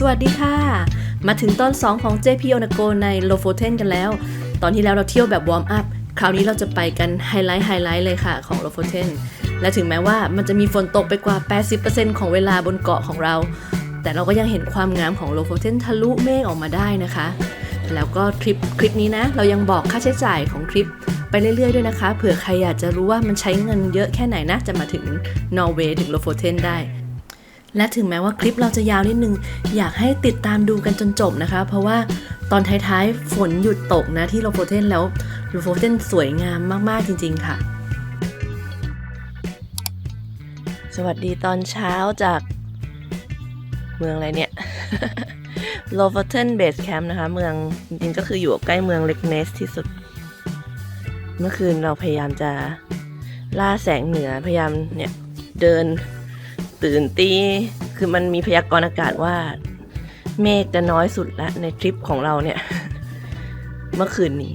สวัสดีค่ะมาถึงตอน2ของ JP on the Go ใน Lofoten กันแล้วตอนที่แล้วเราเที่ยวแบบวอร์มอัพคราวนี้เราจะไปกันไฮไลท์เลยค่ะของ Lofoten และถึงแม้ว่ามันจะมีฝนตกไปกว่า 80% ของเวลาบนเกาะของเราแต่เราก็ยังเห็นความงามของ Lofoten ทะลุเมฆออกมาได้นะคะแล้วก็คลิปนี้นะเรายังบอกค่าใช้จ่ายของทริปไปเรื่อยๆด้วยนะคะเผื่อใครอยากจะรู้ว่ามันใช้เงินเยอะแค่ไหนนะจะมาถึงนอร์เวย์ถึง Lofoten ได้และถึงแม้ว่าคลิปเราจะยาวนิดนึงอยากให้ติดตามดูกันจนจบนะคะเพราะว่าตอนท้ายๆฝนหยุดตกนะที่โลโฟเทนแล้วโลโฟเทนสวยงามมากๆจริงๆค่ะสวัสดีตอนเช้าจากเมืองอะไรเนี่ย โลโฟเทนเบสแคมป์นะคะเมืองจริงๆก็คืออยู่ใกล้เมืองเล็กเนสที่สุดเมื่อคืนเราพยายามจะล่าแสงเหนือพยายามเนี่ยเดินตื่นตีคือมันมีพยากรณ์อากาศว่าเมฆจะน้อยสุดละในทริปของเราเนี่ย เมื่อคืนนี้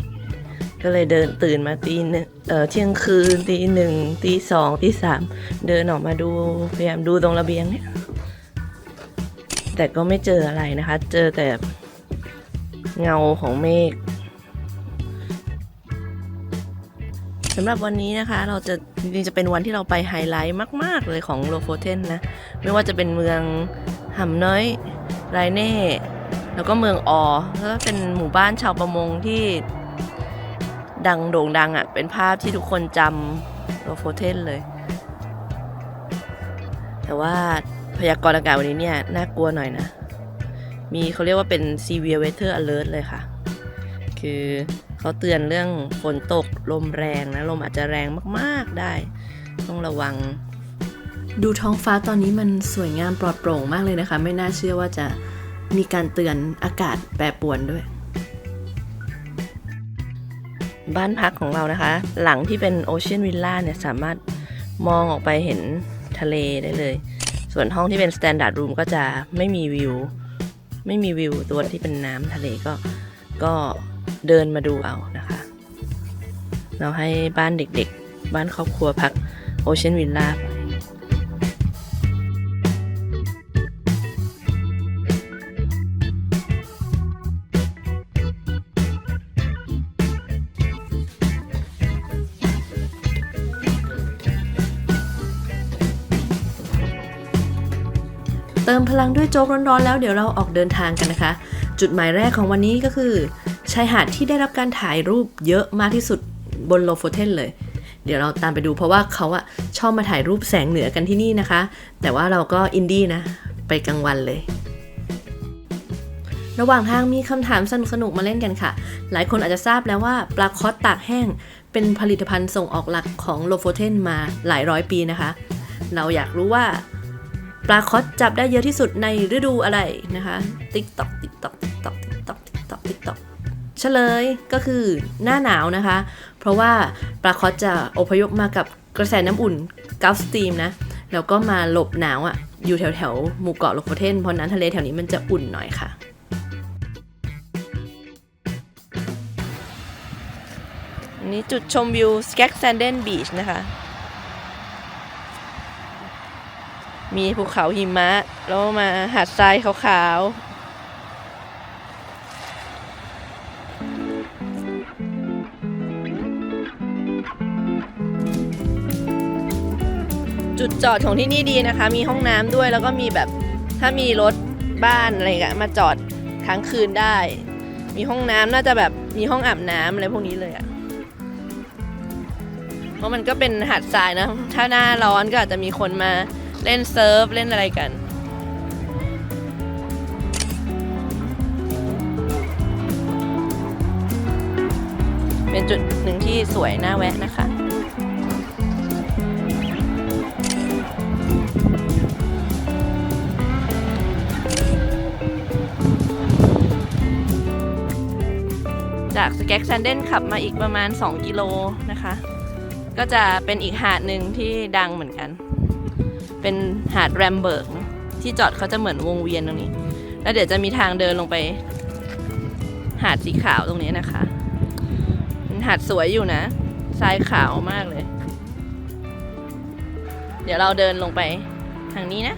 ก็เลยเดินตื่นมาตีหนึ่งเที่ยงคืนตีหนึ่งตีสองตีสามเดินออกมาดูพยายามดูตรงระเบียงเนี่ยแต่ก็ไม่เจออะไรนะคะเจอแต่เงาของเมฆสำหรับวันนี้นะคะเราจะจริงๆจะเป็นวันที่เราไปไฮไลท์มากๆเลยของโลโฟเทนนะไม่ว่าจะเป็นเมืองห่ำน้อยไรเน่แล้วก็เมืองแล้วก็เป็นหมู่บ้านชาวประมงที่โด่งดังอ่ะเป็นภาพที่ทุกคนจำโลโฟเทนเลยแต่ว่าพยากรณ์อากาศวันนี้เนี่ยน่ากลัวหน่อยนะมีเขาเรียกว่าเป็น severe weather alert เลยค่ะคือเขาเตือนเรื่องฝนตกลมแรงนะลมอาจจะแรงมากๆได้ต้องระวังดูท้องฟ้าตอนนี้มันสวยงามปลอดโปร่งมากเลยนะคะไม่น่าเชื่อว่าจะมีการเตือนอากาศแปรปรวนด้วยบ้านพักของเรานะคะหลังที่เป็นโอเชียนวิลล่าเนี่ยสามารถมองออกไปเห็นทะเลได้เลยส่วนห้องที่เป็นสแตนดาร์ดรูมก็จะไม่มีวิวตัวที่เป็นน้ำทะเลก็เดินมาดูเอานะคะเราให้บ้านเด็กๆบ้านครอบครัวพักโอเชียนวิลล่าเติมพลังด้วยโจ๊กร้อนๆแล้วเดี๋ยวเราออกเดินทางกันนะคะจุดหมายแรกของวันนี้ก็คือชายหาดที่ได้รับการถ่ายรูปเยอะมากที่สุดบนโลโฟเทนเลยเดี๋ยวเราตามไปดูเพราะว่าเขาอะชอบมาถ่ายรูปแสงเหนือกันที่นี่นะคะแต่ว่าเราก็อินดี้นะไปกลางวันเลยระหว่างทางมีคำถามสนุกมาเล่นกันค่ะหลายคนอาจจะทราบแล้วว่าปลาคอสตากแห้งเป็นผลิตภัณฑ์ส่งออกหลักของโลโฟเทนมาหลายร้อยปีนะคะเราอยากรู้ว่าปลาคอสจับได้เยอะที่สุดในฤดูอะไรนะคะติ๊กต๊อกเฉลยก็คือหน้าหนาวนะคะเพราะว่าปลาคอสจะอพยพมากับกระแสน้ำอุ่นกัลฟสตรีมนะแล้วก็มาหลบหนาวอ่ะอยู่แถวหมู่เกาะโลโฟเทนเพราะนั้นทะเลแถวนี้มันจะอุ่นหน่อยค่ะอันนี้จุดชมวิวสแก็กแซนเดนบีชนะคะมีภูเขาหิมะแล้วมาหาดทรายขาวๆจุดจอดของที่นี่ดีนะคะมีห้องน้ำด้วยแล้วก็มีแบบถ้ามีรถบ้านอะไรกันมาจอดค้างคืนได้มีห้องน้ำน่าจะแบบมีห้องอาบน้ำอะไรพวกนี้เลยอะเพราะมันก็เป็นหาดทรายนะถ้าหน้าร้อนก็อาจจะมีคนมาเล่นเซิร์ฟเล่นอะไรกันเป็นจุดหนึ่งที่สวยน่าแวะนะคะจากสแก็กแซนเดนขับมาอีกประมาณ2 กิโลนะคะก็จะเป็นอีกหาดหนึ่งที่ดังเหมือนกันเป็นหาดแรมเบิร์กที่จอดเขาจะเหมือนวงเวียนตรงนี้แล้วเดี๋ยวจะมีทางเดินลงไปหาดสีขาวตรงนี้นะคะหาดสวยอยู่นะทรายขาวมากเลย เดี๋ยวเราเดินลงไปทางนี้นะ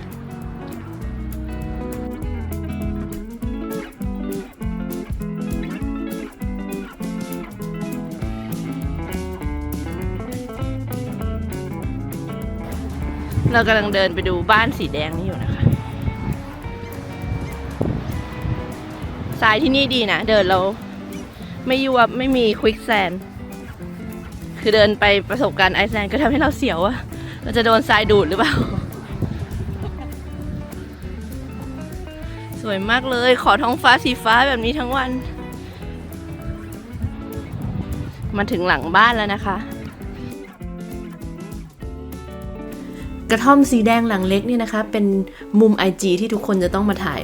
เรากำลังเดินไปดูบ้านสีแดงนี่อยู่นะคะทรายที่นี่ดีนะเดินเราไม่ยวบไม่มีควิกแซนคือเดินไปประสบการณ์ไอซ์แลนด์ก็ทำให้เราเสียวอะเราจะโดนทรายดูดหรือเปล่าสวยมากเลยขอท้องฟ้าสีฟ้าแบบนี้ทั้งวันมาถึงหลังบ้านแล้วนะคะกระท่อมสีแดงหลังเล็กนี่นะคะเป็นมุม IG ที่ทุกคนจะต้องมาถ่าย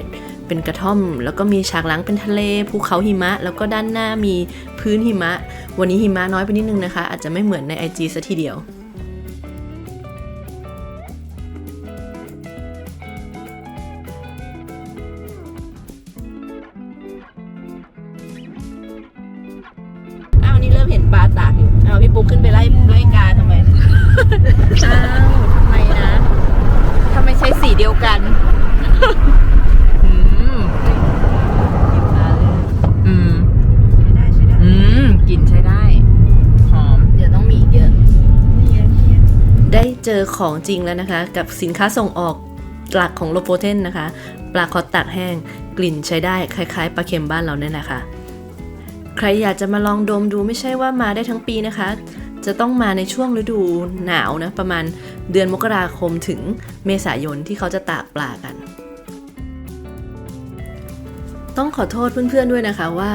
เป็นกระท่อมแล้วก็มีฉากหลังเป็นทะเลภูเขาหิมะแล้วก็ด้านหน้ามีพื้นหิมะวันนี้หิมะน้อยไปนิดนึงนะคะอาจจะไม่เหมือนใน IG ซะทีเดียววันนี้เริ่มเห็นปลาตากอยู่พี่ปุ๊กขึ้นไปไล่กาทำไมอ้าวทำไมนะถ้าไม่ใช่สีเดียวกันกลิ่นใช้ได้หอมเดี๋ยวต้องมีเยอะได้เจอของจริงแล้วนะคะกับสินค้าส่งออกหลักของโลโฟเทนนะคะปลาคอตตากแห้งกลิ่นใช้ได้คล้ายๆปลาเค็มบ้านเราเนี่ยแหละค่ะใครอยากจะมาลองดมดูไม่ใช่ว่ามาได้ทั้งปีนะคะจะต้องมาในช่วงฤดูหนาวนะประมาณเดือนมกราคมถึงเมษายนที่เขาจะตากปลากันต้องขอโทษเพื่อนๆด้วยนะคะว่า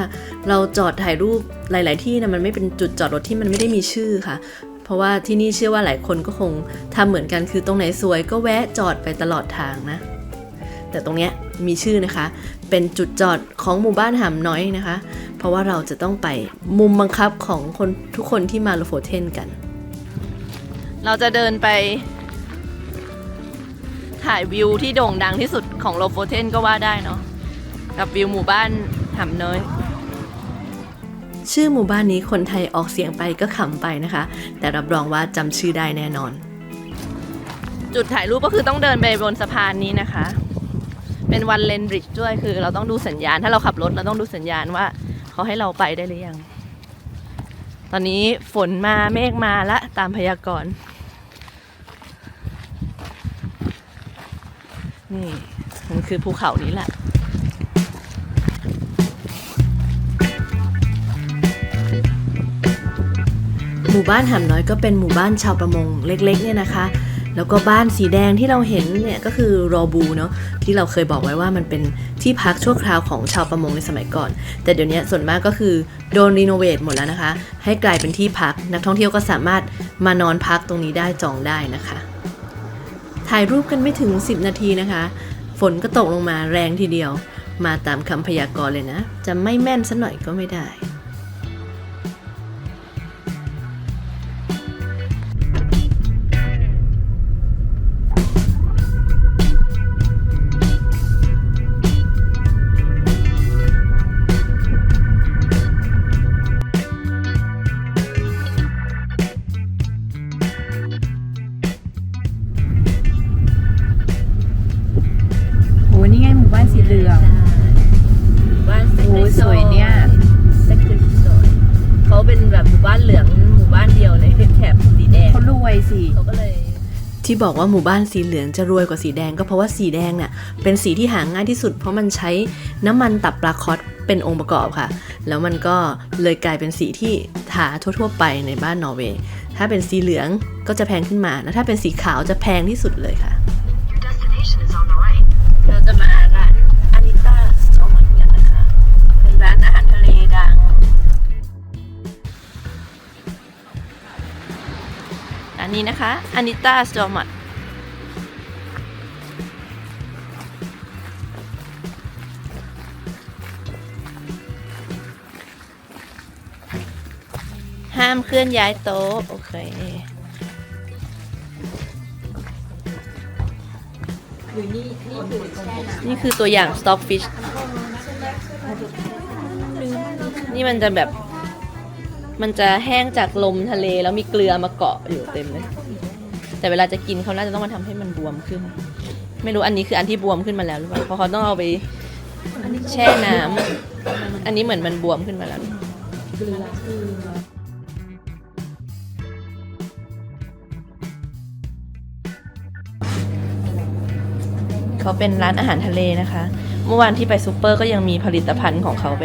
เราจอดถ่ายรูปหลายๆที่นะมันไม่เป็นจุดจอดรถที่มันไม่ได้มีชื่อค่ะเพราะว่าที่นี่เชื่อว่าหลายคนก็คงทำเหมือนกันคือตรงไหนสวยก็แวะจอดไปตลอดทางนะแต่ตรงเนี้ยมีชื่อนะคะเป็นจุดจอดของหมู่บ้านหำน้อยนะคะเพราะว่าเราจะต้องไปมุมบังคับของคนทุกคนที่มาโลโฟเทนกันเราจะเดินไปถ่ายวิวที่โด่งดังที่สุดของโลโฟเทนก็ว่าได้เนาะกับวิวหมู่บ้านหำน้อยชื่อหมู่บ้านนี้คนไทยออกเสียงไปก็ขำไปนะคะแต่รับรองว่าจำชื่อได้แน่นอนจุดถ่ายรูปก็คือต้องเดินไปบนสะพานนี้นะคะเป็นวันเลนบริดจ์ด้วยคือเราต้องดูสัญญาณถ้าเราขับรถเราต้องดูสัญญาณว่าเขาให้เราไปได้หรือยังตอนนี้ฝนมาเมฆมาละตามพยากรณ์นี่มันคือภูเขานี้แหละหมู่บ้านหำน้อยก็เป็นหมู่บ้านชาวประมงเล็กๆเนี่ยนะคะแล้วก็บ้านสีแดงที่เราเห็นเนี่ยก็คือรอบูเนาะที่เราเคยบอกไว้ว่ามันเป็นที่พักชั่วคราวของชาวประมงในสมัยก่อนแต่เดี๋ยวนี้ส่วนมากก็คือโดนรีโนเวทหมดแล้วนะคะให้กลายเป็นที่พักนักท่องเที่ยวก็สามารถมานอนพักตรงนี้ได้จองได้นะคะถ่ายรูปกันไม่ถึง10นาทีนะคะฝนก็ตกลงมาแรงทีเดียวมาตามคำพยากรณ์เลยนะจะไม่แม่นสักหน่อยก็ไม่ได้นี่ไงหมู่บ้านสีเหลืองบ้านโอ้สวยเนี่ยเขาเป็นแบบหมู่บ้านเหลืองหมู่บ้านเดียวในแถบสีแดงเขารวยสิเขาก็เลยที่บอกว่าหมู่บ้านสีเหลืองจะรวยกว่าสีแดงก็เพราะว่าสีแดงเนี่ยเป็นสีที่หาง่ายที่สุดเพราะมันใช้น้ำมันตับปลาคอสเป็นองค์ประกอบค่ะแล้วมันก็เลยกลายเป็นสีที่หาทั่วๆไปในบ้านนอร์เวย์ถ้าเป็นสีเหลืองก็จะแพงขึ้นมาแล้วถ้าเป็นสีขาวจะแพงที่สุดเลยค่ะเราจะมาร้านอานิต้าสโตร์มัตกันนะคะเป็นร้านอาหารทะเลดังอันนี้นะคะอานิต้าสโตร์มัตห้ามเคลื่อนย้ายโต๊ะโอเคนี่คือตัวอย่าง stockfish นี่มันจะแบบมันจะแห้งจากลมทะเลแล้วมีเกลือมาเกาะอยู่เต็มเลยแต่เวลาจะกินเขาน่าจะต้องมาทำให้มันบวมขึ้นไม่รู้อันนี้คืออันที่บวมขึ้นมาแล้วหรือเปล่าเพราะเขาต้องเอาไปแช่น้ำอันนี้เหมือนมันบวมขึ้นมาแล้วเกลือ เขาเป็นร้านอาหารทะเลนะคะ เมื่อวานที่ไปซูเปอร์ก็ยังมีผลิตภัณฑ์ของเขาไป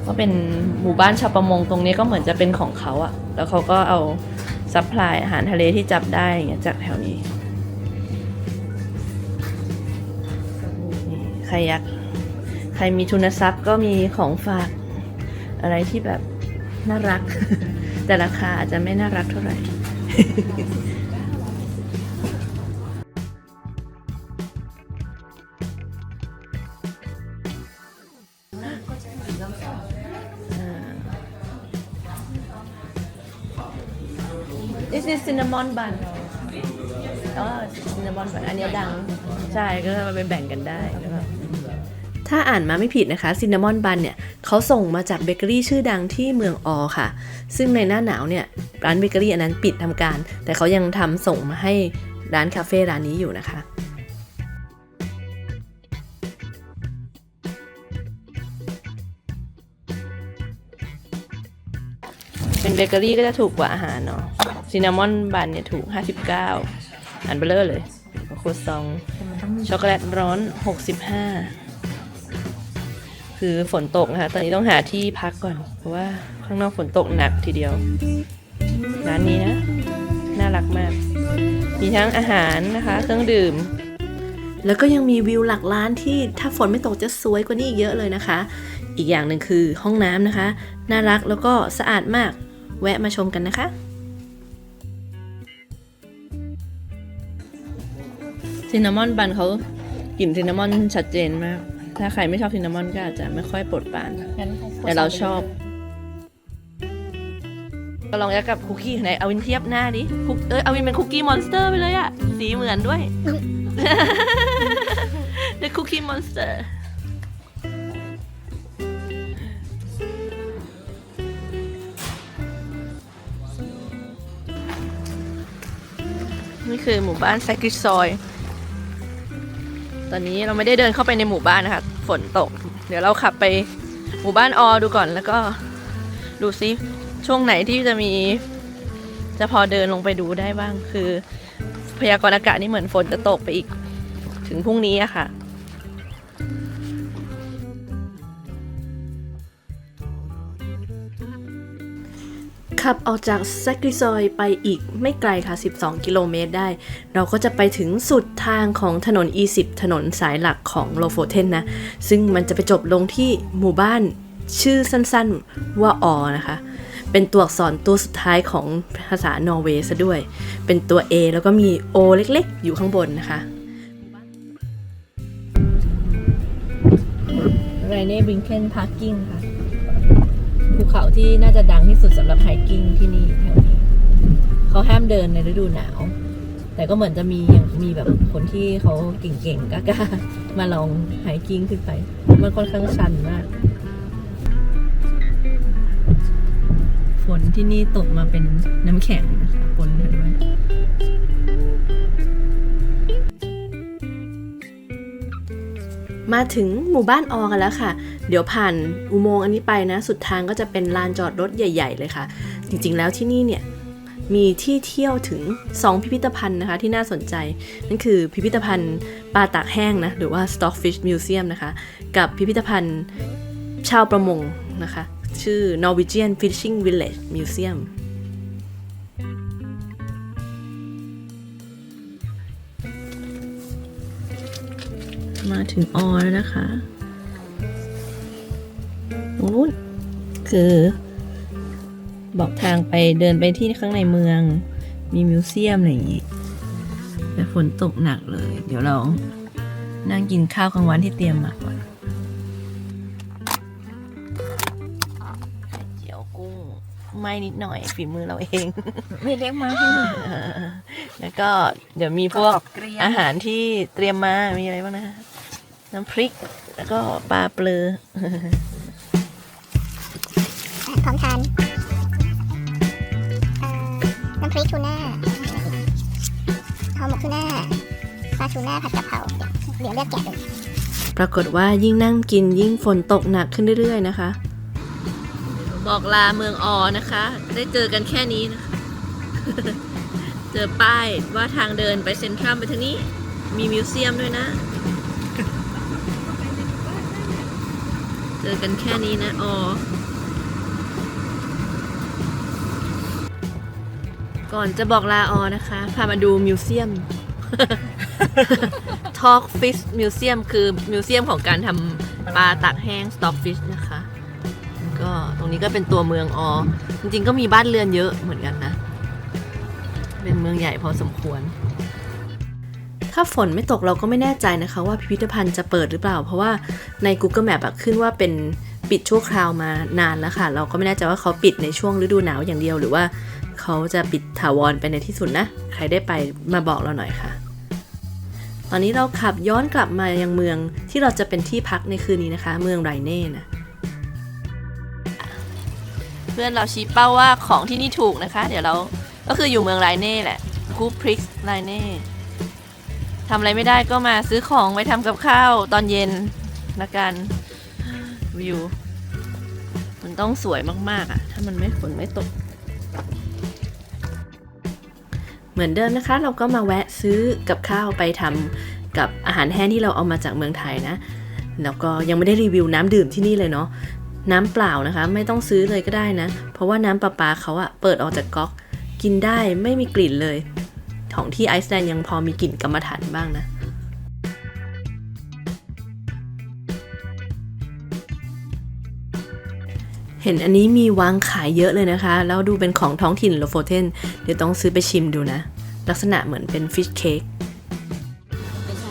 ก็เป็นหมู่บ้านชาวประมงตรงนี้ก็เหมือนจะเป็นของเขาอะแล้วเขาก็เอาซัพพลายอาหารทะเลที่จับได้อย่างเงี้ยจากแถวนี้ใครมีทุนทรัพย์ก็มีของฝากอะไรที่แบบน่ารัก แต่ราคาอาจจะไม่น่ารักเท่าไหร่ This is cinnamon bun cinnamon bun อันนี้ดังใช่ก็มาเป็นแบ่งกันได้นะครับถ้าอ่านมาไม่ผิดนะคะซินนามอนบันเนี่ยเขาส่งมาจากเบเกอรี่ชื่อดังที่เมืองออค่ะซึ่งในหน้าหนาวเนี่ยร้านเบเกอรี่อันนั้นปิดทำการแต่เขายังทำส่งมาให้ร้านคาเฟ่ร้านนี้อยู่นะคะเป็นเบเกอรี่ก็จะถูกกว่าอาหารเนาะซินนามอนบันเนี่ยถูก59อันเบลอเลยโครซองช็อกโกแลตร้อน65คือฝนตกนะคะตอนนี้ต้องหาที่พักก่อนเพราะว่าข้างนอกฝนตกหนักทีเดียวร้านนี้นะน่ารักมากมีทั้งอาหารนะคะเครื่องดื่มแล้วก็ยังมีวิวหลักล้านที่ถ้าฝนไม่ตกจะสวยกว่านี้อีกเยอะเลยนะคะอีกอย่างหนึ่งคือห้องน้ำนะคะน่ารักแล้วก็สะอาดมากแวะมาชมกันนะคะซินนามอนบันเขากลิ่นซินนามอนชัดเจนมากถ้าใครไม่ชอบซินนามอนก็อาจจะไม่ค่อยโปรดปรานแต่เราชอบก็ลองยัดกับคุกกี้ไหนเอาวินเทียบหน้าดิเอาวินเป็นคุกกี้มอนสเตอร์ไปเลยอะสีเหมือนด้วย The Cookie Monster นี่คือหมู่บ้านไซกิซอยตอนนี้เราไม่ได้เดินเข้าไปในหมู่บ้านนะคะฝนตกเดี๋ยวเราขับไปหมู่บ้านออดูก่อนแล้วก็ดูซิช่วงไหนที่จะพอเดินลงไปดูได้บ้างคือพยากรณ์อากาศนี่เหมือนฝนจะตกไปอีกถึงพรุ่งนี้อะค่ะขับออกจากแซกริซอยไปอีกไม่ไกลค่ะ12 กิโลเมตรได้เราก็จะไปถึงสุดทางของถนน E10 ถนนสายหลักของโลโฟเทนนะซึ่งมันจะไปจบลงที่หมู่บ้านชื่อสั้นๆว่าออนะคะเป็นตัวอักษรตัวสุดท้ายของภาษานอร์เวย์ซะด้วยเป็นตัว A แล้วก็มี O เล็กๆอยู่ข้างบนนะคะไรเน่บิงเคนพาร์กิ้งค่ะภูเขาที่น่าจะดังที่สุดสำหรับไฮกิ้งที่นี่แถวนี้เขาห้ามเดินในฤดูหนาวแต่ก็เหมือนจะมีแบบคนที่เขาเก่งๆกล้าๆมาลองไฮกิ้งขึ้นไปมันค่อนข้างชันมากฝนที่นี่ตกมาเป็นน้ำแข็งนะคะฝนเห็นไหมมาถึงหมู่บ้านออกันแล้วค่ะเดี๋ยวผ่านอุโมงค์อันนี้ไปนะสุดทางก็จะเป็นลานจอดรถใหญ่ๆเลยค่ะจริงๆแล้วที่นี่เนี่ยมีที่เที่ยวถึง2พิพิธภัณฑ์นะคะที่น่าสนใจนั่นคือพิพิธภัณฑ์ปลาตากแห้งนะหรือว่า Stockfish Museum นะคะกับพิพิธภัณฑ์ชาวประมงนะคะชื่อ Norwegian Fishing Village Museum มาถึงออแล้วนะคะโอ้คือบอกทางไปเดินไปที่ข้างในเมืองมีมิวเซียมอะไรอย่างงี้แต่ฝนตกหนักเลยเดี๋ยวเรานั่งกินข้าวกลางวันที่เตรียมมาก่อนไข่เจียวกุ้งไม่นิดหน่อยฝีมือเราเองไม่เล็กมากให้หน่อยแล้วก็เดี๋ยวมีพวกอาหารที่เตรียมมามีอะไรบ้างนะคะน้ำพริกแล้วก็ปลาเปลือพร้อมทานน้ำพริกทูน่าห่อหมกทูน่าปลาทูน่าผัดกะเพราเดี๋ยวเลือกแกะเลยปรากฏว่ายิ่งนั่งกินยิ่งฝนตกหนักขึ้นเรื่อยๆนะคะบอกลาเมืองออนะคะได้เจอกันแค่นี้นะคะ เจอป้ายว่าทางเดินไปเซ็นทรัลไปทางนี้ มีมิวเซียมด้วยนะ เจอกันแค่นี้นะอ๋อก่อนจะบอกลาออนะคะ พามาดูมิวเซียม Talk Fish Museum คือมิวเซียมของการทำปลาตากแห้ง Stockfish นะคะก็ตรงนี้ก็เป็นตัวเมืองจริงๆก็มีบ้านเรือนเยอะเหมือนกันนะ เป็นเมืองใหญ่พอสมควร ถ้าฝนไม่ตกเราก็ไม่แน่ใจนะคะว่าพิพิธภัณฑ์จะเปิดหรือเปล่า เพราะว่าใน Google Map ขึ้นว่าเป็นปิดชั่วคราวมานานแล้วค่ะเราก็ไม่แน่ใจว่าเขาปิดในช่วงฤดูหนาวอย่างเดียวหรือว่าเขาจะปิดถาวรไปในที่สุดนะใครได้ไปมาบอกเราหน่อยค่ะตอนนี้เราขับย้อนกลับมายังเมืองที่เราจะเป็นที่พักในคืนนี้นะคะเมืองไรเน่นะเพื่อนเราชี้เป้าว่าของที่นี่ถูกนะคะเดี๋ยวเราก็คืออยู่เมืองไรเน่แหละกูพริกไรเน่ทำอะไรไม่ได้ก็มาซื้อของไว้ทำกับข้าวตอนเย็นละกันวิวมันต้องสวยมากๆอ่ะถ้ามันไม่ฝนไม่ตกเหมือนเดิมนะคะเราก็มาแวะซื้อกับข้าวไปทำกับอาหารแห้งที่เราเอามาจากเมืองไทยนะแล้วก็ยังไม่ได้รีวิวน้ำดื่มที่นี่เลยเนาะน้ำเปล่านะคะไม่ต้องซื้อเลยก็ได้นะเพราะว่าน้ำประปาเขาอะเปิดออกจากก๊อกกินได้ไม่มีกลิ่นเลยของที่ไอซ์แลนด์ยังพอมีกลิ่นกรรมฐานบ้างนะเห็นอันนี้มีวางขายเยอะเลยนะคะแล้วดูเป็นของท้องถิ่นโลโฟเทนเดี๋ยวต้องซื้อไปชิมดูนะลักษณะเหมือนเป็นฟิชเค้กไม่ใช่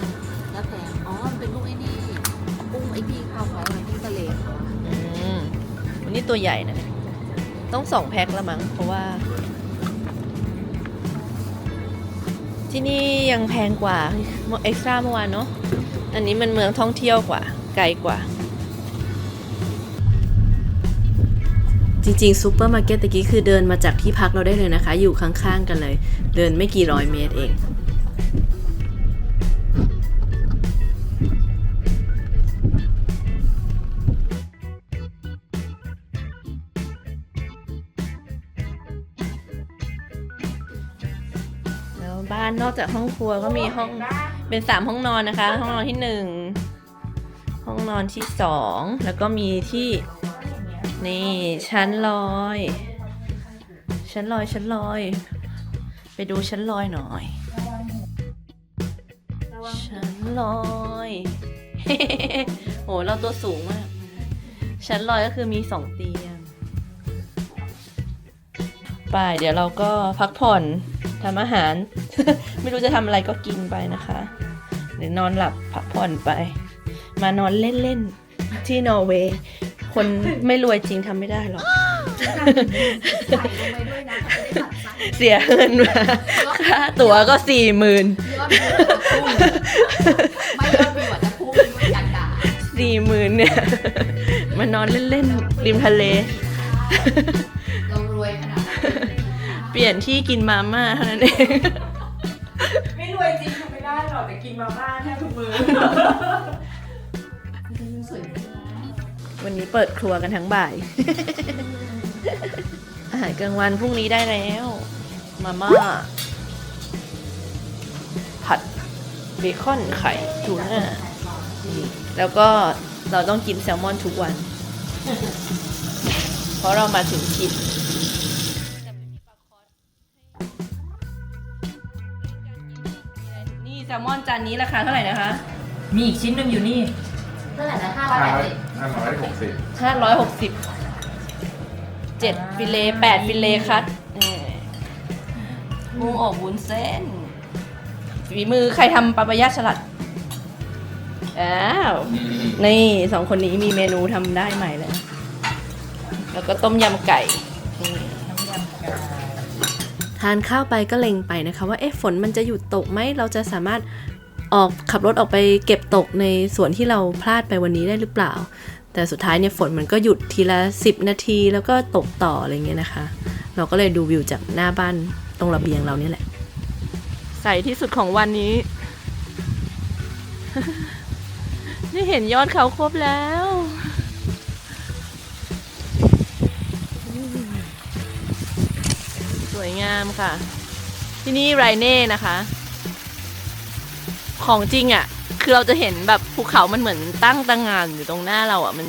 แล้วแพงอ๋อมันเป็นลูกไอ้นี่กุ้งไอ้ที่ข้าวไว้ที่ทะเลวันนี้ตัวใหญ่นะต้อง2 แพ็คละมั้งเพราะว่าที่นี่ยังแพงกว่าเอ็กซ์ตร้าเมื่อวานเนาะอันนี้มันเมืองท่องเที่ยวกว่าไกลกว่าจริงๆซูเปอร์มาร์เก็ตตะกี้คือเดินมาจากที่พักเราได้เลยนะคะอยู่ข้างๆกันเลยเดินไม่กี่ร้อยเมตรเองแล้วบ้านนอกจากห้องครัวก็มีห้องเป็น3 ห้องนอนนะคะห้องนอนที่1ห้องนอนที่2แล้วก็มีที่นี่ชั้นลอยไปดูชั้นลอยหน่อยชั้นลอยโหเราตัวสูงมากชั้นลอยก็คือมี2 เตียงไปเดี๋ยวเราก็พักผ่อนทำอาหาร ไม่รู้จะทำอะไรก็กินไปนะคะหรือนอนหลับพักผ่อนไปมานอนเล่นๆที่นอร์เวย์คนไม่รวยจริงทำไม่ได้หรอก เสียเงินมาค่าตั๋วก็40,000ไม่ยอดวิวจะพุ่งไม่อยากด่า40,000เนี่ยมานอนเล่นๆริมทะเลเรารวยขนาดเปลี่ยนที่กินมาม่าเท่านั้นเองไม่รวยจริงทำไม่ได้หรอกแต่กินมาม่าแทบทุกมื้อวันนี้เปิดครัวกันทั้งบ่าย อาหารกลางวันพรุ่งนี้ได้แล้วมาม่าผัดเบคอนไข่ทูน่าแล้วก็เราต้องกินแซลมอนทุกวัน เพราะเรามาถึงถิ่นนี่แซลมอนจานนี้ราคาเท่าไหร่นะคะมีอีกชิ้นหนึ่งอยู่นี่เท่าไหร่นะ560 7 ฟิเล8 ฟิเลคัตกุ้งอบวุ้นเส้นฝีมือใครทำปาปายาสลัดอ้าวนี่2 คนนี้มีเมนูทำได้ใหม่แล้วแล้วก็ต้มยำไก่ทานข้าวไปก็เล็งไปนะคะว่าฝนมันจะหยุดตกไหมเราจะสามารถขับรถออกไปเก็บตกในส่วนที่เราพลาดไปวันนี้ได้หรือเปล่าแต่สุดท้ายเนี่ยฝนมันก็หยุดทีละ10 นาทีแล้วก็ตกต่ออะไรเงี้ยนะคะเราก็เลยดูวิวจากหน้าบ้านตรงระเบียงเรานี่แหละใสที่สุดของวันนี้ ได้เห็นยอดเขาครบแล้วสวยงามค่ะที่นี่ไรเน่นะคะ ของจริงอ่ะคือเราจะเห็นแบบภูเขามันเหมือนตั้งตางานอยู่ตรงหน้าเราอ่ะมัน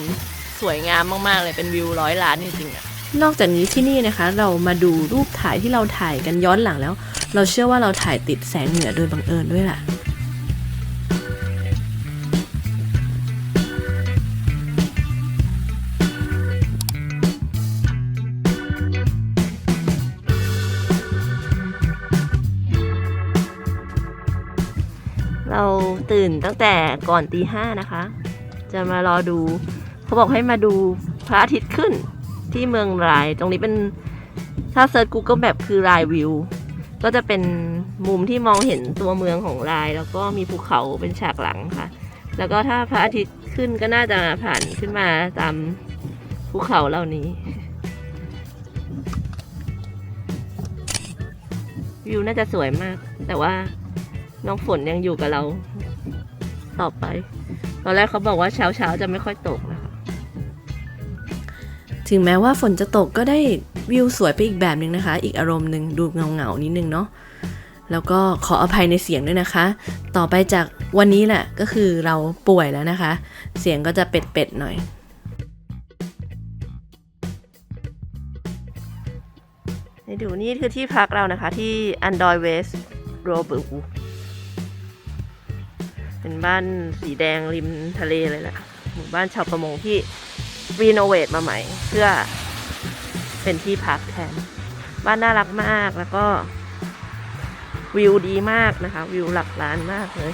สวยงามมากๆเลยเป็นวิว100 ล้านจริงๆอ่ะนอกจากนี้ที่นี่นะคะเรามาดูรูปถ่ายที่เราถ่ายกันย้อนหลังแล้ว เราเชื่อว่าเราถ่ายติดแสงเหนือโดยบังเอิญด้วยล่ะเราตื่นตั้งแต่ก่อนตี 5นะคะจะมารอดูเขาบอกให้มาดูพระอาทิตย์ขึ้นที่เมืองรายตรงนี้เป็นถ้าเซิร์ช Google Map คือรายวิวก็จะเป็นมุมที่มองเห็นตัวเมืองของรายแล้วก็มีภูเขาเป็นฉากหลังค่ะแล้วก็ถ้าพระอาทิตย์ขึ้นก็น่าจะผ่านขึ้นมาตามภูเขาเหล่านี้วิวน่าจะสวยมากแต่ว่าน้องฝนยังอยู่กับเราต่อไปตอนแรกเขาบอกว่าเช้าจะไม่ค่อยตกนะคะถึงแม้ว่าฝนจะตกก็ได้วิวสวยไปอีกแบบนึงนะคะอีกอารมณ์หนึ่งดูเงานิดนึงเนาะแล้วก็ขออภัยในเสียงด้วยนะคะต่อไปจากวันนี้แหละก็คือเราป่วยแล้วนะคะเสียงก็จะเป็ดๆหน่อยให้ดูนี่คือที่พักเรานะคะที่อันดอยเวสต์โรเบิร์ตเป็นบ้านสีแดงริมทะเลเลยแหละหมู่บ้านชาวประมงที่รีโนเวทมาใหม่เพื่อเป็นที่พักแทนบ้านน่ารักมากแล้วก็วิวดีมากนะคะวิวหลักล้านมากเลย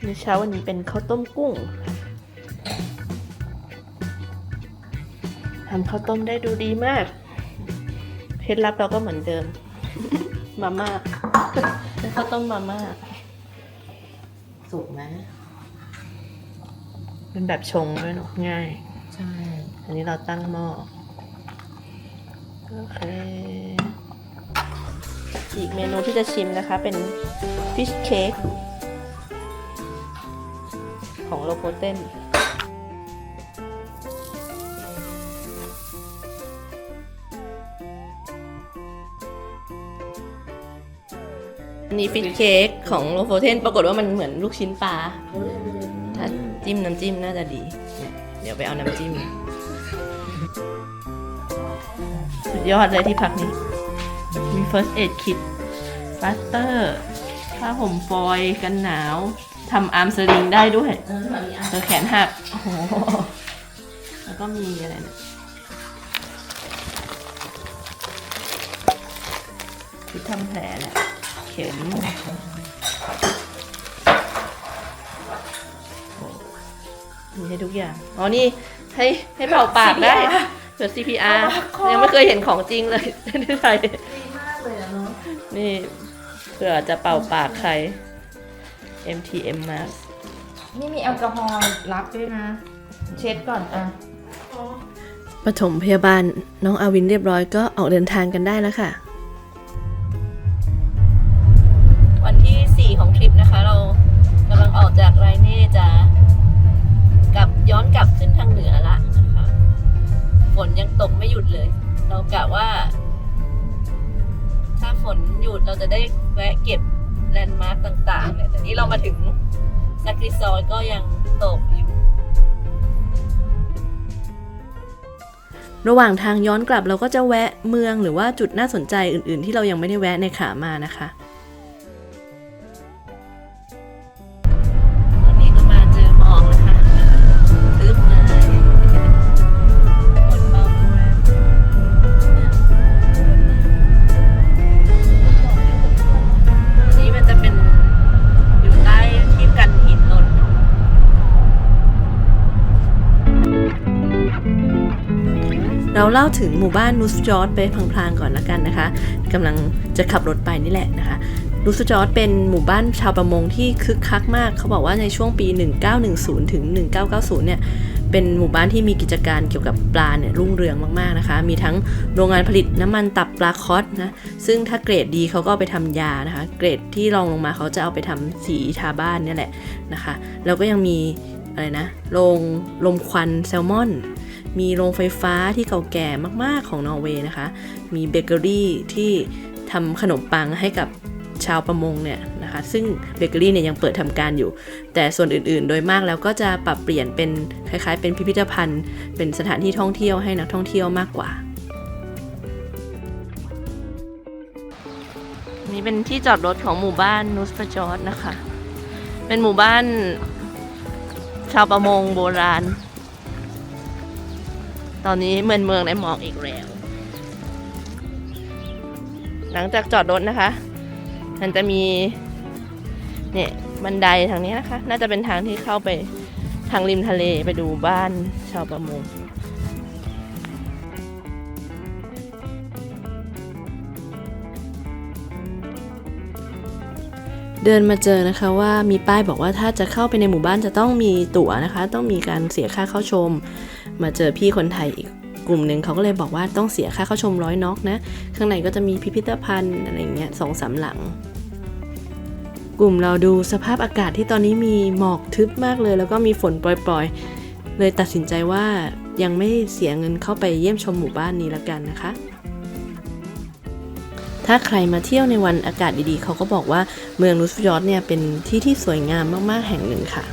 ในเช้าวันนี้เป็นข้าวต้มกุ้งทำข้าวต้มได้ดูดีมากเคล็ดลับเราก็เหมือนเดิมมาม่าเป็นข้าวต้มมาม่าสุกไหมเป็นแบบชงด้วยเนอะง่ายใช่อันนี้เราตั้งหม้อโอเคอีกเมนูที่จะชิมนะคะเป็นฟิชเค้กของโลโพเทนนี่ฟิชเค้กของโลโพเทนปรากฏว่ามันเหมือนลูกชิ้นปลาถ้าจิ้มน้ำจิ้มน่าจะดีเดี๋ยวไปเอาน้ำจิ้มสุดยอดเลยที่พักนี้มี first aid kit บัตเตอร์ผ้าห่มฟอยล์กันหนาวทำอาร์มสลิงได้ด้วยเธอแขนหักโอ้โหแล้วก็มีอะไรนะคือทำแผลแหละเข็มมีให้ทุกอย่างอ๋อนี่ให้เป่าปากได้เกิด CPR ยังไม่เคยเห็นของจริงเลยที่ไทยดีมากเลยเนาะนี่เผื่อจะเป่าปากใคร MTM mask นี่มีแอลกอฮอล์รับด้วยนะเช็ดก่อนอ่ะปฐมพยาบาลน้องอาวินเรียบร้อยก็ออกเดินทางกันได้แล้วค่ะวันที่4ของทริปนะคะเรากำลังออกจากไรเน่จะย้อนกลับขึ้นทางเหนือละนะคะฝนยังตกไม่หยุดเลยเรากะว่าถ้าฝนหยุดเราจะได้แวะเก็บแลนด์มาร์คต่างๆเนี่ยแต่นี้เรามาถึงซักริซอร์ก็ยังตกอยู่ระหว่างทางย้อนกลับเราก็จะแวะเมืองหรือว่าจุดน่าสนใจอื่นๆที่เรายังไม่ได้แวะในขามานะคะเราเล่าถึงหมู่บ้านนูสจอร์ดไปพลางๆก่อนละกันนะคะกำลังจะขับรถไปนี่แหละนะคะนูสจอร์ดเป็นหมู่บ้านชาวประมงที่คึกคักมากเขาบอกว่าในช่วงปี1910ถึง1990เนี่ยเป็นหมู่บ้านที่มีกิจการเกี่ยวกับปลาเนี่ยรุ่งเรืองมากๆนะคะมีทั้งโรงงานผลิตน้ำมันตับปลาคอสนะซึ่งถ้าเกรดดีเขาก็ไปทำยานะคะเกรดที่รองลงมาเขาจะเอาไปทำสีทาบ้านนี่แหละนะคะแล้วก็ยังมีอะไรนะโรงลมควันแซลมอนมีโรงไฟฟ้าที่เก่าแก่มากๆของนอร์เวย์นะคะมีเบเกอรี่ที่ท ทำขนมปังให้กับชาวประมงเนี่ยนะคะซึ่งเบเกอรี่เนี่ยยังเปิดทำการอยู่แต่ส่วนอื่นๆโดยมากแล้วก็จะปรับเปลี่ยนเป็นคล้ายๆเป็นพิพิธภัณฑ์เป็นสถานที่ท่องเที่ยวให้นักท่องเที่ยวมากกว่านี่เป็นที่จอดรถของหมู่บ้านนูสฟจอร์ดนะคะเป็นหมู่บ้านชาวประมงโบราณตอนนี้เมืองในหมอกอีกแล้วหลังจากจอดรถนะคะมันจะมีเนี่ยบันไดทางนี้นะคะน่าจะเป็นทางที่เข้าไปทางริมทะเลไปดูบ้านชาวประมงเดินมาเจอนะคะว่ามีป้ายบอกว่าถ้าจะเข้าไปในหมู่บ้านจะต้องมีตั๋วนะคะต้องมีการเสียค่าเข้าชมมาเจอพี่คนไทยอีกกลุ่มหนึ่งเขาก็เลยบอกว่าต้องเสียค่าเข้าชม100 น็อกนะข้างในก็จะมีพิพิธภัณฑ์อะไรเงี้ย2-3 หลังกลุ่มเราดูสภาพอากาศที่ตอนนี้มีหมอกทึบมากเลยแล้วก็มีฝนปล่อยๆเลยตัดสินใจว่ายังไม่เสียเงินเข้าไปเยี่ยมชมหมู่บ้านนี้ละกันนะคะถ้าใครมาเที่ยวในวันอากาศดีๆเขาก็บอกว่าเมืองนูสฟจอร์ดเนี่ยเป็นที่ที่สวยงามมากๆแห่งหนึ่งค่ะ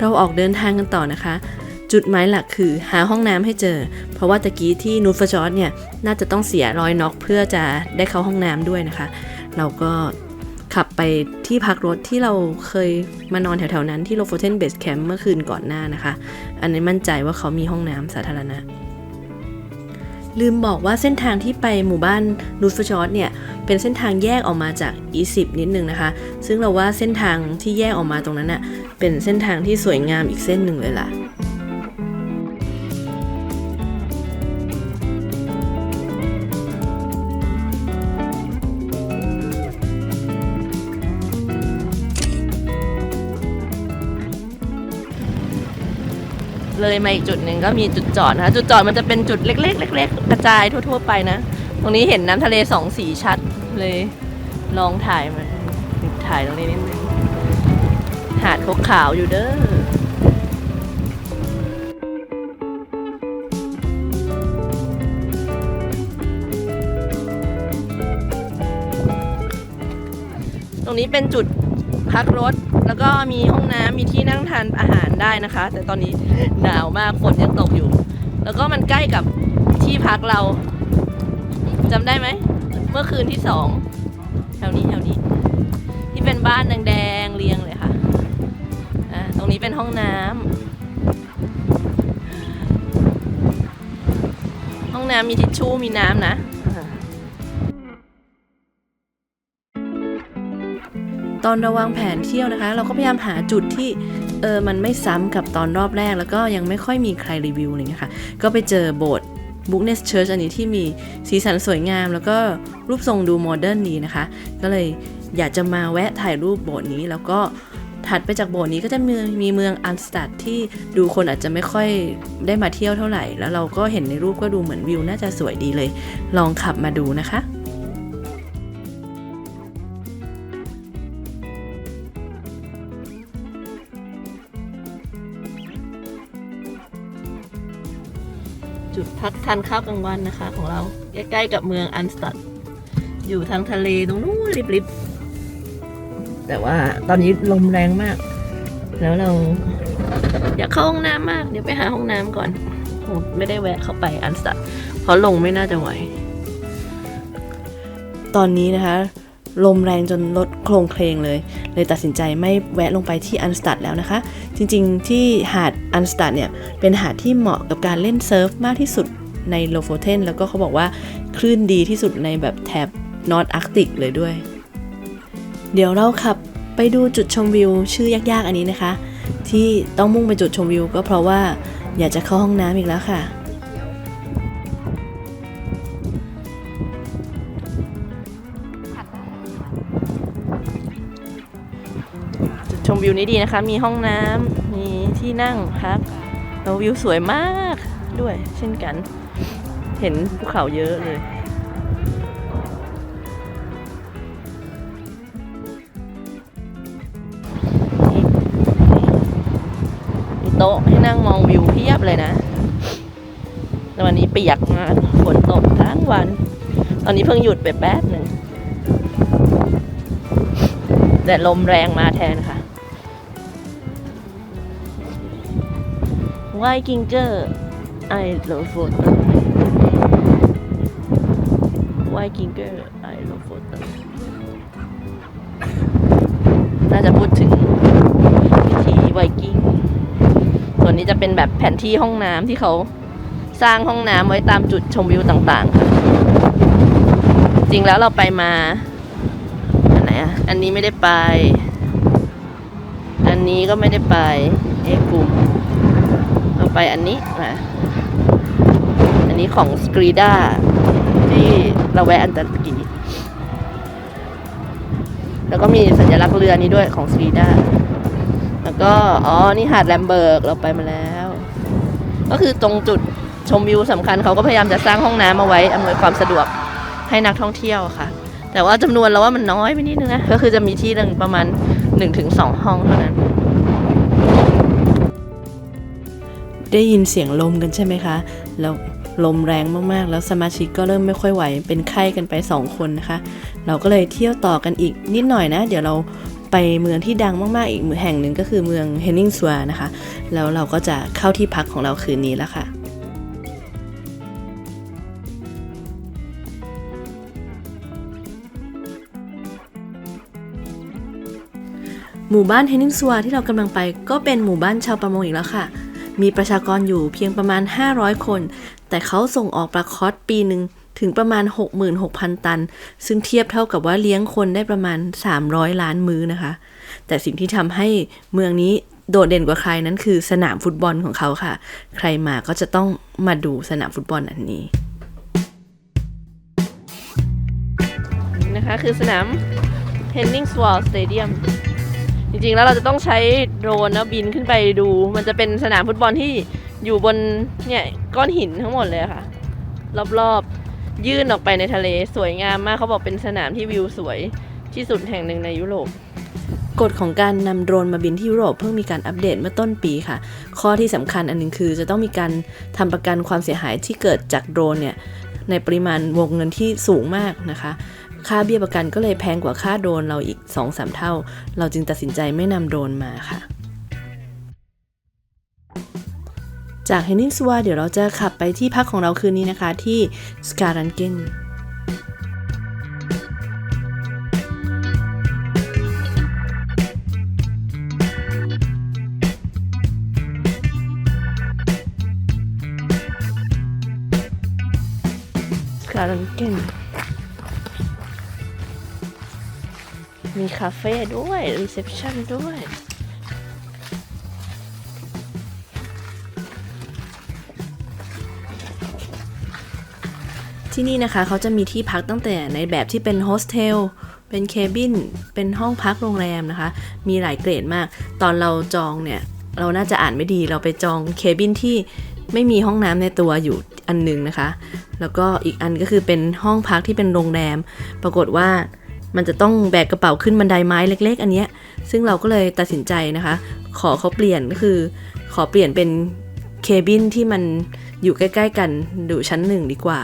เราออกเดินทางกันต่อนะคะจุดหมายหลักคือหาห้องน้ำให้เจอเพราะว่าตะกี้ที่นูสฟจอร์ดเนี่ยน่าจะต้องเสีย100 น็อกเพื่อจะได้เข้าห้องน้ำด้วยนะคะเราก็ขับไปที่พักรถที่เราเคยมานอนแถวๆนั้นที่โลโฟเทนเบสแคมป์เมื่อคืนก่อนหน้านะคะอันนี้มั่นใจว่าเขามีห้องน้ำสาธารณะลืมบอกว่าเส้นทางที่ไปหมู่บ้านนูสฟจอร์ดเนี่ยเป็นเส้นทางแยกออกมาจากอียิปต์นิดนึงนะคะซึ่งเราว่าเส้นทางที่แยกออกมาตรงนั้นน่ะเป็นเส้นทางที่สวยงามอีกเส้นหนึ่งเลยล่ะเลยมาอีกจุดหนึ่งก็มีจุดจอดนะคะจุดจอดมันจะเป็นจุดเล็กๆกระจายทั่วๆไปนะตรงนี้เห็นน้ำทะเล2 สีชัดเลยลองถ่ายมันถ่ายตรงนี้นิดนึงหาดขาวๆอยู่เด้อตรงนี้เป็นจุดพักรถแล้วก็มีห้องน้ำมีที่นั่งทานอาหารได้นะคะแต่ตอนนี้หนาวมากฝนยังตกอยู่แล้วก็มันใกล้กับที่พักเราจำได้ไหมเมื่อคืนที่2แถวนี้ที่เป็นบ้านแดงๆเรียงเลยค่ะตรงนี้เป็นห้องน้ำมีทิชชู่มีน้ำนะตอนเราวางแผนเที่ยวนะคะเราก็พยายามหาจุดที่มันไม่ซ้ำกับตอนรอบแรกแล้วก็ยังไม่ค่อยมีใครรีวิวอะไรเงี้ยค่ะก็ไปเจอโบสถ์บุ๊กเนสเชิร์ชอันนี้ที่มีสีสันสวยงามแล้วก็รูปทรงดูโมเดิร์นดีนะคะก็เลยอยากจะมาแวะถ่ายรูปโบสถ์นี้แล้วก็ถัดไปจากโบสถ์นี้ก็จะมีเมืองอันสตัดที่ดูคนอาจจะไม่ค่อยได้มาเที่ยวเท่าไหร่แล้วเราก็เห็นในรูปก็ดูเหมือนวิวน่าจะสวยดีเลยลองขับมาดูนะคะจุดพักทานข้าวกลางวันนะคะของเราใกล้ๆกับเมืองอันสตัดอยู่ทางทะเลตรงนู้นริบๆแต่ว่าตอนนี้ลมแรงมากแล้วเราอยากเข้าห้องน้ำมากเดี๋ยวไปหาห้องน้ำก่อนไม่ได้แวะเข้าไปอันสตัดเพราะลงไม่น่าจะไหวตอนนี้นะคะลมแรงจนรถโคลงเคลงเลยตัดสินใจไม่แวะลงไปที่อันสตัดแล้วนะคะจริงๆที่หาดอันสตัดเนี่ยเป็นหาดที่เหมาะกับการเล่นเซิร์ฟมากที่สุดในโลโฟเทนแล้วก็เขาบอกว่าคลื่นดีที่สุดในแบบแถบนอร์ทอาร์กติกเลยด้วยเดี๋ยวเราขับไปดูจุดชมวิวชื่อยากๆอันนี้นะคะที่ต้องมุ่งไปจุดชมวิวก็เพราะว่าอยากจะเข้าห้องน้ำอีกแล้วค่ะชมวิวนี้ดีนะคะมีห้องน้ำมีที่นั่งพักแล้ววิวสวยมากด้วยเช่นกันเห็นภูเขาเยอะเลยมีโต๊ะให้นั่งมองวิวเพียบเลยนะ แต่วันนี้เปียกมากฝนตกทั้งวัน ตอนนี้เพิ่งหยุดไปแป๊บหนึ่งแต่ลมแรงมาแทนค่ะไวกิ้งเกอร์ไอโลโฟตไวกิ้งเกอร์ไอโลโฟตน่าจะพูดถึงวิธีไวกิ้งส่วนนี้จะเป็นแบบแผนที่ห้องน้ำที่เขาสร้างห้องน้ำไว้ตามจุดชมวิวต่างๆค่ะจริงแล้วเราไปมาอันไหนอ่ะอันนี้ไม่ได้ไปอันนี้ก็ไม่ได้ไปกลุ่มเราไปอันนี้อันนี้ของสกรีดาที่เราแวะอันตะกี้แล้วก็มีสัญลักษณ์เรือนี้ด้วยของสกรีดาแล้วก็นี่หาดแลมเบิร์กเราไปมาแล้วก็คือตรงจุดชมวิวสำคัญเขาก็พยายามจะสร้างห้องน้ำเอาไว้อำนวยความสะดวกให้นักท่องเที่ยวค่ะแต่ว่าจำนวนเราว่ามันน้อยไปนิดนึงนะก็คือจะมีที่หนึ่งประมาณ 1-2 ห้องเท่านั้นได้ยินเสียงลมกันใช่ไหมคะแล้วลมแรงมากๆแล้วสมาชิกก็เริ่มไม่ค่อยไหวเป็นไข้กันไป2 คนนะคะเราก็เลยเที่ยวต่อกันอีกนิดหน่อยนะเดี๋ยวเราไปเมืองที่ดังมากๆอีกแห่งหนึ่งก็คือเมืองเฮนนิงซัวนะคะแล้วเราก็จะเข้าที่พักของเราคืนนี้แล้วค่ะหมู่บ้านเฮนนิงซัวที่เรากำลังไปก็เป็นหมู่บ้านชาวประมงอีกแล้วค่ะมีประชากรอยู่เพียงประมาณ500 คนแต่เขาส่งออกปลาคอสปีหนึ่งถึงประมาณ 66,000 ตันซึ่งเทียบเท่ากับว่าเลี้ยงคนได้ประมาณ300 ล้านมื้อนะคะแต่สิ่งที่ทำให้เมืองนี้โดดเด่นกว่าใครนั้นคือสนามฟุตบอลของเขาค่ะใครมาก็จะต้องมาดูสนามฟุตบอลอันนี้นะคะคือสนาม Henningsvall Stadium จริงๆแล้วเราจะต้องใช้โดรนแล้วบินขึ้นไปดูมันจะเป็นสนามฟุตบอลที่อยู่บนเนี่ยก้อนหินทั้งหมดเลยค่ะรอบๆยื่นออกไปในทะเลสวยงามมากเขาบอกเป็นสนามที่วิวสวยที่สุดแห่งหนึ่งในยุโรปกฎของการนำโดรนมาบินที่ยุโรปเพิ่งมีการอัปเดตเมื่อต้นปีค่ะข้อที่สำคัญอันนึงคือจะต้องมีการทำประกันความเสียหายที่เกิดจากโดรนเนี่ยในปริมาณวงเงินที่สูงมากนะคะค่าเบี้ยประกันก็เลยแพงกว่าค่าโดรนเราอีก 2-3 เท่าเราจึงตัดสินใจไม่นำโดรนมาค่ะจากเฮนนิงซัวเดี๋ยวเราจะขับไปที่พักของเราคืนนี้นะคะที่สการันเกนสการันเกนมีคาเฟ่ด้วยรีเซพชันด้วยที่นี่นะคะเขาจะมีที่พักตั้งแต่ในแบบที่เป็นโฮสเทลเป็นเคบินเป็นห้องพักโรงแรมนะคะมีหลายเกรดมากตอนเราจองเนี่ยเราน่าจะอ่านไม่ดีเราไปจองเคบินที่ไม่มีห้องน้ำในตัวอยู่อันนึงนะคะแล้วก็อีกอันก็คือเป็นห้องพักที่เป็นโรงแรมปรากฏว่ามันจะต้องแบกกระเป๋าขึ้นบันไดไม้เล็กๆอันเนี้ยซึ่งเราก็เลยตัดสินใจนะคะขอเขาเปลี่ยนก็คือขอเปลี่ยนเป็นเคบินที่มันอยู่ใกล้ๆกันอยู่ชั้น1ดีกว่า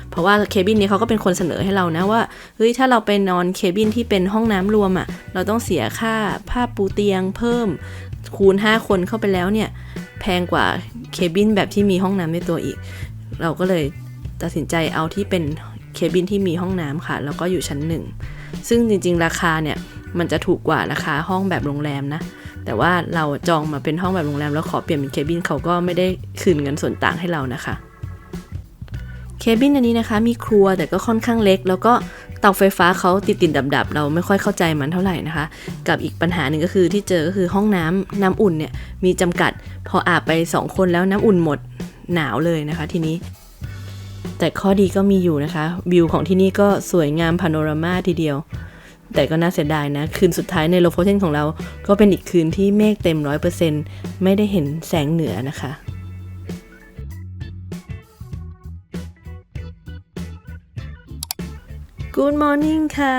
เพราะว่าเคบินนี้เขาก็เป็นคนเสนอให้เรานะว่าเฮ้ยถ้าเราไปนอนเคบินที่เป็นห้องน้ำรวมอ่ะเราต้องเสียค่าผ้าปูเตียงเพิ่มคูณ5 คนเข้าไปแล้วเนี่ยแพงกว่าเคบินแบบที่มีห้องน้ำในตัวอีกเราก็เลยตัดสินใจเอาที่เป็นเคบินที่มีห้องน้ำค่ะแล้วก็อยู่ชั้น1ซึ่งจริงๆราคาเนี่ยมันจะถูกกว่าราคาห้องแบบโรงแรมนะแต่ว่าเราจองมาเป็นห้องแบบโรงแรมแล้วขอเปลี่ยนเป็นเคบินเขาก็ไม่ได้คืนเงินส่วนต่างให้เรานะคะเคบินอันนี้นะคะมีครัวแต่ก็ค่อนข้างเล็กแล้วก็เตาไฟฟ้าเขาติดดับเราไม่ค่อยเข้าใจมันเท่าไหร่นะคะกับอีกปัญหาหนึ่งก็คือที่เจอก็คือห้องน้ำอุ่นเนี่ยมีจำกัดพออาบไป2 คนแล้วน้ำอุ่นหมดหนาวเลยนะคะทีนี้แต่ข้อดีก็มีอยู่นะคะวิวของที่นี่ก็สวยงามพาโนรามาทีเดียวแต่ก็น่าเสียดายนะคืนสุดท้ายในโลโฟเทนของเราก็เป็นอีกคืนที่เมฆเต็ม 100% ไม่ได้เห็นแสงเหนือนะคะ Good morning ค่ะ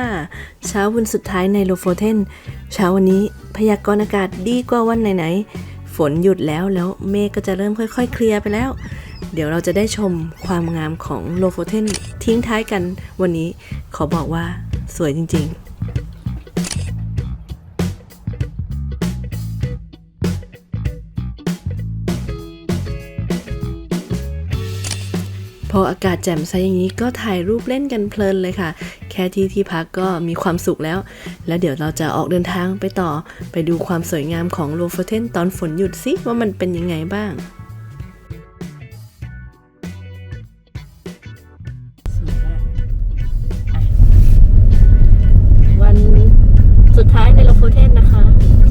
เช้าวันสุดท้ายในโลโฟเทนเช้าวันนี้พยากรณ์อากาศดีกว่าวันไหนๆฝนหยุดแล้วเมฆก็จะเริ่มค่อยๆเคลียร์ไปแล้ว เดี๋ยวเราจะได้ชมความงามของโลโฟเทนทิ้งท้ายกันวันนี้ขอบอกว่าสวยจริงๆพออากาศแจ่มใสอย่างนี้ก็ถ่ายรูปเล่นกันเพลินเลยค่ะแค่ที่พักก็มีความสุขแล้วเดี๋ยวเราจะออกเดินทางไปต่อไปดูความสวยงามของโลโฟเทนตอนฝนหยุดสิว่ามันเป็นยังไงบ้างวันสุดท้ายในโลโฟเทนนะคะ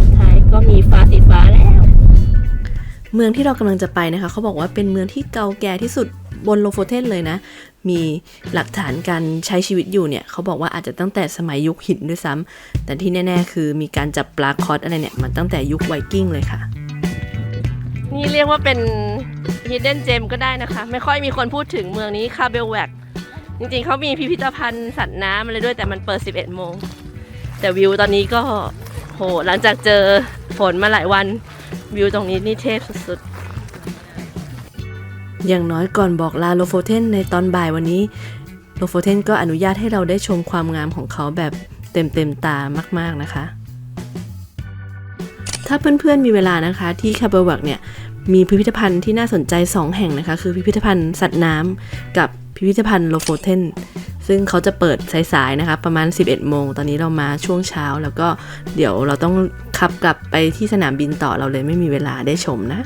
สุดท้ายก็มีฟ้าสีฟ้าแล้วเมืองที่เรากำลังจะไปนะคะเขาบอกว่าเป็นเมืองที่เก่าแก่ที่สุดบนโลโฟเทนเลยนะมีหลักฐานการใช้ชีวิตอยู่เนี่ยเขาบอกว่าอาจจะตั้งแต่สมัยยุคหินด้วยซ้ำแต่ที่แน่ๆคือมีการจับปลาคอสอะไรเนี่ยมันตั้งแต่ยุคไวกิ้งเลยค่ะนี่เรียกว่าเป็น Hidden Gem ก็ได้นะคะไม่ค่อยมีคนพูดถึงเมืองนี้คาเบลแวกจริงๆเขามีพิพิธภัณฑ์สัตว์น้ำอะไรด้วยแต่มันเปิด 11 โมงแต่วิวตอนนี้ก็โหหลังจากเจอฝนมาหลายวันวิวตรงนี้นี่เทพสุดๆอย่างน้อยก่อนบอกลาโลโฟเทนในตอนบ่ายวันนี้โลโฟเทนก็อนุญาตให้เราได้ชมความงามของเขาแบบเต็มตามากๆนะคะถ้าเพื่อนๆมีเวลานะคะที่คาเบลวักเนี่ยมีพิพิธภัณฑ์ที่น่าสนใจ2แห่งนะคะคือพิพิธภัณฑ์สัตว์น้ำกับพิพิธภัณฑ์โลโฟเทนซึ่งเขาจะเปิดสายๆนะคะประมาณ 11 โมงตอนนี้เรามาช่วงเช้าแล้วก็เดี๋ยวเราต้องขับกลับไปที่สนามบินต่อเราเลยไม่มีเวลาได้ชมนะ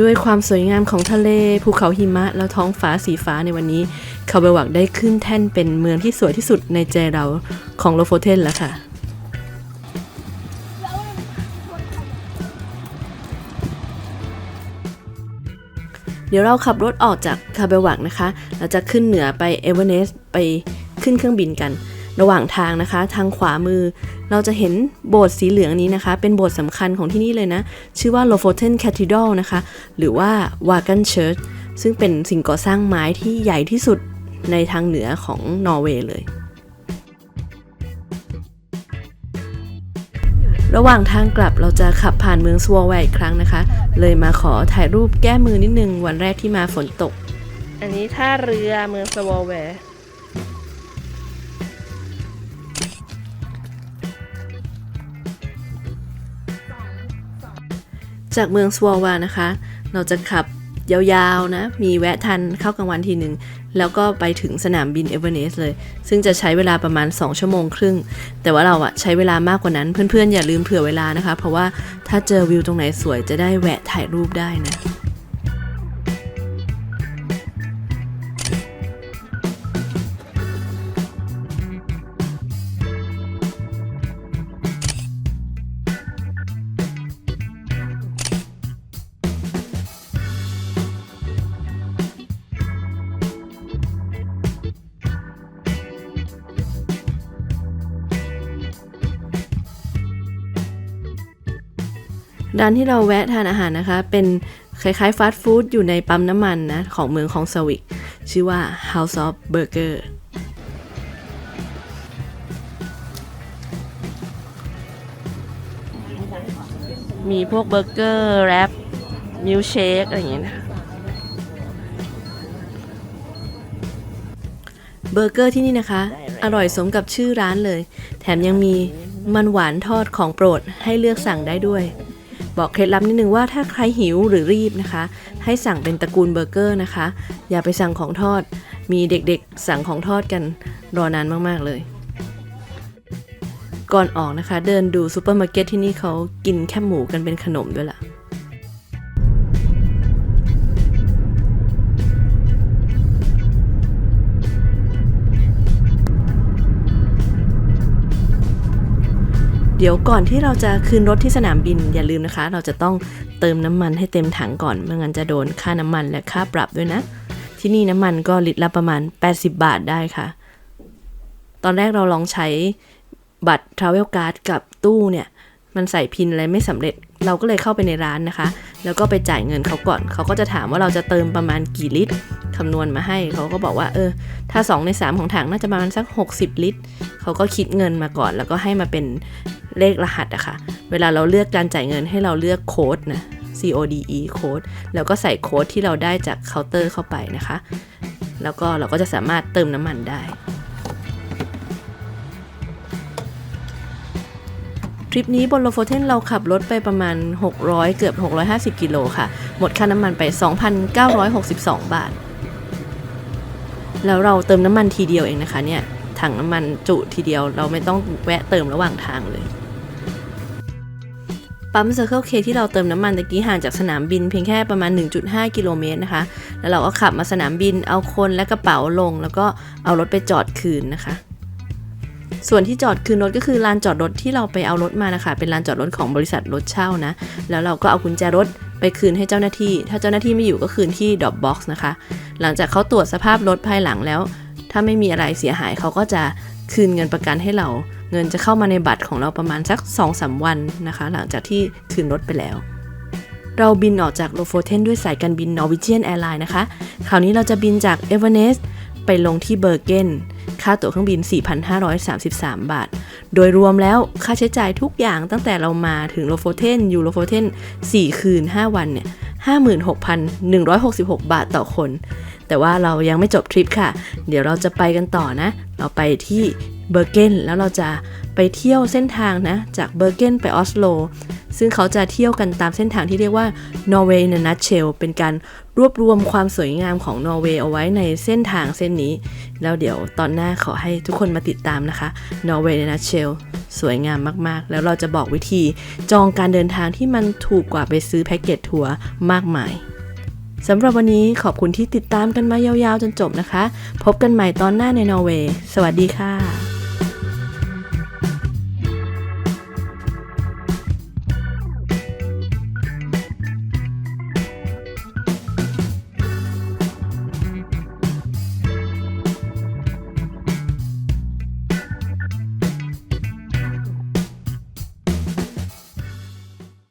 ด้วยความสวยงามของทะเลภูเขาหิมะแล้วท้องฟ้าสีฟ้าในวันนี้คาเบลวักได้ขึ้นแท่นเป็นเมืองที่สวยที่สุดในใจเราของโลโฟเทนแล้วค่ะเดี๋ยวเราขับรถออกจากคาเบลวักนะคะเราจะขึ้นเหนือไปเอเวอเรสต์ไปขึ้นเครื่องบินกันระหว่างทางนะคะทางขวามือเราจะเห็นโบสถ์สีเหลืองนี้นะคะเป็นโบสถ์สำคัญของที่นี่เลยนะชื่อว่า Lofoten Cathedral นะคะหรือว่า Wagen Church ซึ่งเป็นสิ่งก่อสร้างไม้ที่ใหญ่ที่สุดในทางเหนือของนอร์เวย์เลยระหว่างทางกลับเราจะขับผ่านเมืองสวอลแวร์อีกครั้งนะคะเลยมาขอถ่ายรูปแก้มือนิดนึงวันแรกที่มาฝนตกอันนี้ท่าเรือเมืองสวอลแวร์จากเมืองสวอลวานะคะเราจะขับยาวๆนะมีแวะทันเข้ากลางวันทีหนึ่งแล้วก็ไปถึงสนามบินเอเวอเรสต์เลยซึ่งจะใช้เวลาประมาณ2 ชั่วโมงครึ่งแต่ว่าเราใช้เวลามากกว่านั้นเพื่อนๆอย่าลืมเผื่อเวลานะคะเพราะว่าถ้าเจอวิวตรงไหนสวยจะได้แวะถ่ายรูปได้นะร้านที่เราแวะทานอาหารนะคะเป็นคล้ายๆฟาสต์ฟู้ดอยู่ในปั๊มน้ำมันนะของเมืองคองสวิกชื่อว่า House of Burger มีพวกเบอร์เกอร์แรปมิลค์เชคอะไรอย่างเงี้ยนะเบอร์เกอร์ที่นี่นะคะอร่อยสมกับชื่อร้านเลยแถมยังมีมันหวานทอดของโปรดให้เลือกสั่งได้ด้วยบอกเคล็ดลับนิดนึงว่าถ้าใครหิวหรือรีบนะคะให้สั่งเป็นตระกูลเบอร์เกอร์นะคะอย่าไปสั่งของทอดมีเด็กๆสั่งของทอดกันรอนานมากๆเลยก่อนออกนะคะเดินดูซูเปอร์มาร์เก็ตที่นี่เขากินแคบหมูกันเป็นขนมด้วยล่ะเดี๋ยวก่อนที่เราจะคืนรถที่สนามบินอย่าลืมนะคะเราจะต้องเติมน้ำมันให้เต็มถังก่อนไม่งั้นจะโดนค่าน้ำมันและค่าปรับด้วยนะที่นี่น้ำมันก็ลิตรละประมาณ80 บาทได้ค่ะตอนแรกเราลองใช้บัตร Travel Card กับตู้เนี่ยมันใส่พินอะไรไม่สำเร็จ เราก็เลยเข้าไปในร้านนะคะแล้วก็ไปจ่ายเงินเขาก่อนเขาก็จะถามว่าเราจะเติมประมาณกี่ลิตรคำนวณมาให้เขาก็บอกว่าถ้า2 ใน 3ของถังน่าจะประมาณสัก60 ลิตรเขาก็คิดเงินมาก่อนแล้วก็ให้มาเป็นเลขรหัสอะค่ะเวลาเราเลือกการจ่ายเงินให้เราเลือกโค้ดนะ CODE โค้ดแล้วก็ใส่โค้ดที่เราได้จากเคาน์เตอร์เข้าไปนะคะแล้วก็เราก็จะสามารถเติมน้ำมันได้ทริปนี้บนโลโฟเทนเราขับรถไปประมาณ600เกือบ650กิโลค่ะหมดค่าน้ำมันไป 2,962 บาทแล้วเราเติมน้ำมันทีเดียวเองนะคะเนี่ยถังน้ำมันจุทีเดียวเราไม่ต้องแวะเติมระหว่างทางเลยปั๊ม Circle K ที่เราเติมน้ำมันตะกี้ห่างจากสนามบินเพียงแค่ประมาณ 1.5 กิโลเมตรนะคะแล้วเราก็ขับมาสนามบินเอาคนและกระเป๋าลงแล้วก็เอารถไปจอดคืนนะคะส่วนที่จอดคืนรถก็คือลานจอดรถที่เราไปเอารถมานะคะเป็นลานจอดรถของบริษัทรถเช่านะแล้วเราก็เอากุญแจรถไปคืนให้เจ้าหน้าที่ถ้าเจ้าหน้าที่ไม่อยู่ก็คืนที่ Drop Box นะคะหลังจากเขาตรวจสภาพรถภายหลังแล้วถ้าไม่มีอะไรเสียหายเขาก็จะคืนเงินประกันให้เราเงินจะเข้ามาในบัตรของเราประมาณสัก 2-3 วันนะคะหลังจากที่คืนรถไปแล้วเราบินออกจากโลโฟเทนด้วยสายการบิน Norwegian Airlines นะคะคราวนี้เราจะบินจากเอเวอเรสต์ไปลงที่เบอร์เกนค่าตั๋วเครื่องบิน 4,533 บาทโดยรวมแล้วค่าใช้จ่ายทุกอย่างตั้งแต่เรามาถึงโลโฟเทนอยู่โลโฟเทน4 คืน 5 วันเนี่ย 56,166 บาทต่อคนแต่ว่าเรายังไม่จบทริปค่ะเดี๋ยวเราจะไปกันต่อนะเราไปที่เบอร์เกนแล้วเราจะไปเที่ยวเส้นทางนะจากเบอร์เกนไปออสโลซึ่งเขาจะเที่ยวกันตามเส้นทางที่เรียกว่านอร์เวย์ในนัทเชลเป็นการรวบรวมความสวยงามของนอร์เวย์เอาไว้ในเส้นทางเส้นนี้แล้วเดี๋ยวตอนหน้าขอให้ทุกคนมาติดตามนะคะนอร์เวย์ในนัทเชลสวยงามมากๆแล้วเราจะบอกวิธีจองการเดินทางที่มันถูกกว่าไปซื้อแพ็กเกจทัวร์มากมายสำหรับวันนี้ขอบคุณที่ติดตามกันมายาวๆจนจบนะคะพบกันใหม่ตอนหน้าในนอร์เวย์สวัสดีค่ะ